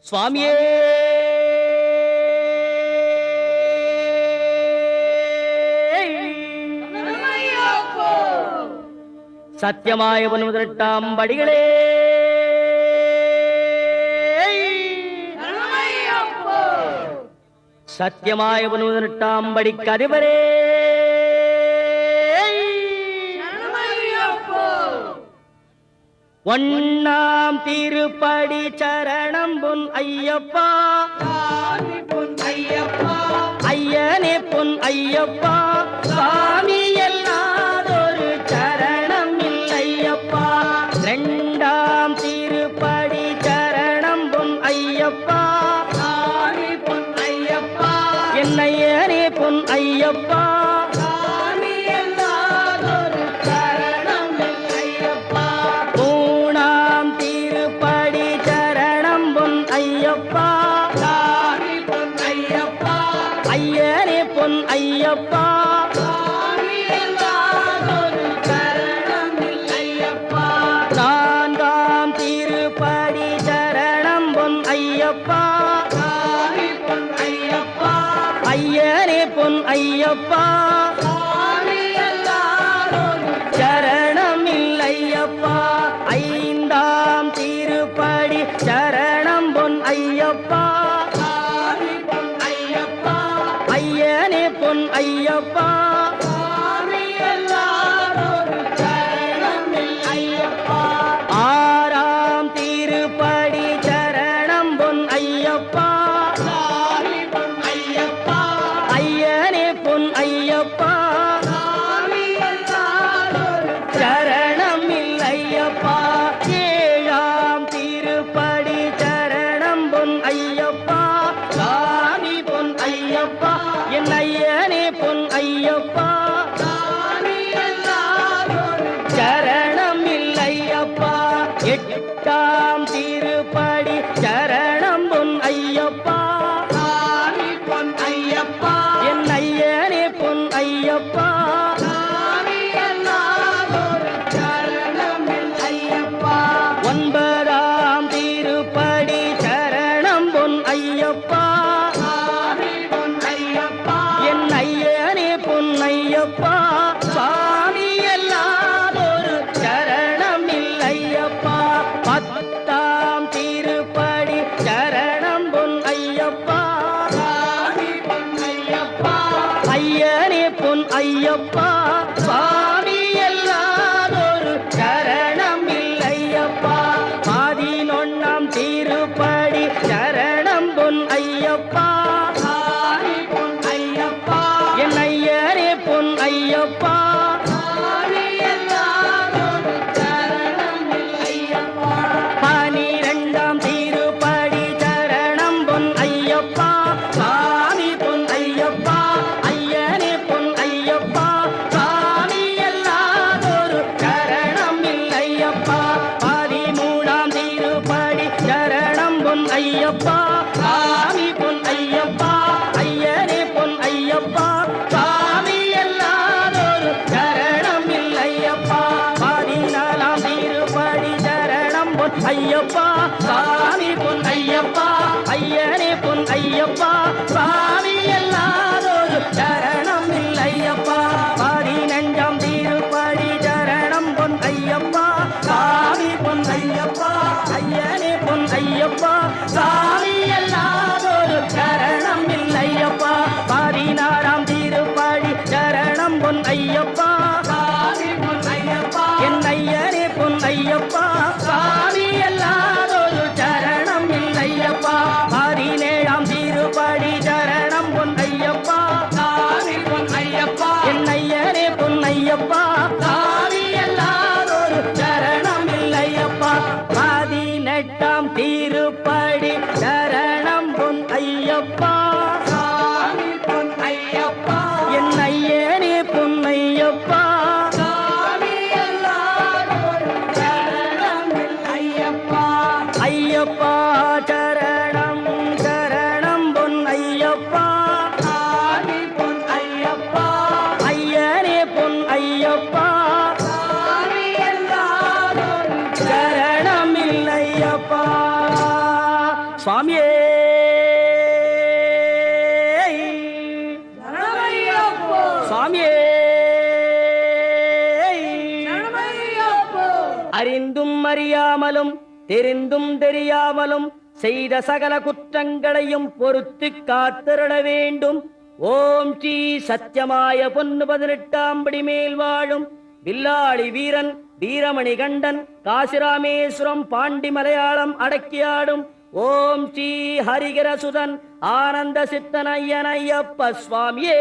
சுவாமியே சத்தியமாய ஒன்பதாம் படிகளே சத்தியமாய ஒன்பதாம் படிக்கு அதிபரே ஒன்னாம் திருப்படி சரணம் பொன் ஐயப்பா ஐயனே பொன் ஐயப்பா சாமி எல்லாதொரு சரணம் இல்லையப்பா இரண்டாம் திருப்படி சரணம் பொன் ஐயப்பா பொன் ஐயப்பா என்னையனே பொன் ஐயப்பா பொன் ஐயப்பா நான்காம் திருப்படி சரணம் பொன் ஐயப்பா ஐயனே பொன் ஐயப்பா சரணம் இல்லையப்பா ஐந்தாம் திருப்படி சரணம் பொன் ஐயப்பா ஐயனே பொன் ஐயப்பா ஆறாம் திருப்படி சரணம் பொன் ஐயப்பா ஐயனே பொன் ஐயப்பா சரணம் இல்லையப்பா ஏழாம் திருப்படி சரணம் பொன் ஐயப்பா சாமி பொன் ஐயப்பா என் ஐயனே பொன் ஐயப்பா சரணம் இல்லையப்பா எட்டாம் திருப்படி சரணம் பொன் ஐயப்பா என் ஐயனே பொன் ஐயப்பா ஒன்பதாம் திருப்படி சரணம் பொன் ஐயப்பா என் ஐயனே பொன் ஐயப்பா சாமி எல்லாதொரு சரணம் இல்லையப்பா பத்தாம் திருப்படி சரணம் பொன் ஐயப்பா ஐயனே பொன் ஐயப்பா சாமி எல்லாதொரு சரணம் இல்லையப்பா பதினொன்னாம் திருப்படி சரணம் பொன் ஐயப்பா என் ஐயனே பொன் ஐயப்பா பனிரெண்டாம் திருப்படி சரணம் பொன் ஐயப்பா சாமி பொன் ஐயப்பா ஐயனே பொன் ஐயப்பா சாமி எல்லாதொரு சரணம் இல்லையப்பா பதிமூணாம் திருப்படி சரணம் பொன் ஐயப்பா சாமி பொன் ஐயப்பா ஐயனே பொன் ஐயப்பா சாமி எல்லாதொரு சரணம் இல்லையப்பா பதினாலாம் திருப்படி சரணம் பொன் ஐயப்பா சாமி பொன் ஐயப்பா ஐயனே பொன் ஐயப்பா சாமி எல்லாதொரு சரணம் இல்லையப்பா பதினஞ்சாம் திருப்படி சரணம் பொன் ஐயப்பா சாமி பொன் ஐயப்பா ஐயனே பொன் ஐயப்பா சாமி எல்லாதொரு சரணம் இல்லையப்பா பதினாறாம் திருப்படி சரணம் பொன் ஐயப்பா என் ஐயனே பொன் ஐயப்பா சாமி எல்லாதொரு சரணம் இல்லையப்பா பதினேழாம் திருப்படி சரணம் பொன் ஐயப்பா என் ஐயனே பொன் ஐயப்பா சாமி எல்லாதொரு சரணம் இல்லையப்பா பதினெட்டாம் திருப்படி சரணம் பொன் ஐயப்பா என் ஐயனே பொன் ஐயப்பா ஐயப்பா சரணம் சரணம் பொன் ஐயப்பா ஐயனே பொன் ஐயப்பா சரணம் இல்லையப்பா சுவாமியே சுவாமியே அறிந்தும் அறியாமலும் தெரிந்தும் தெரியாமலும் செய்த சகல குற்றங்களையும் பொறுத்து காத்திருட வேண்டும். ஓம் ஸ்ரீ சத்தியமாய பொன்னு 18ஆம் படி மேல் வாழும் வில்லாளி வீரன் வீரமணி கண்டன் காசிராமேஸ்வரம் பாண்டி மலையாளம் அடக்கியாடும் ஓம் ஸ்ரீ ஹரிகரசுதன் ஆனந்த சித்தன் ஐயன் ஐயப்ப சுவாமியே.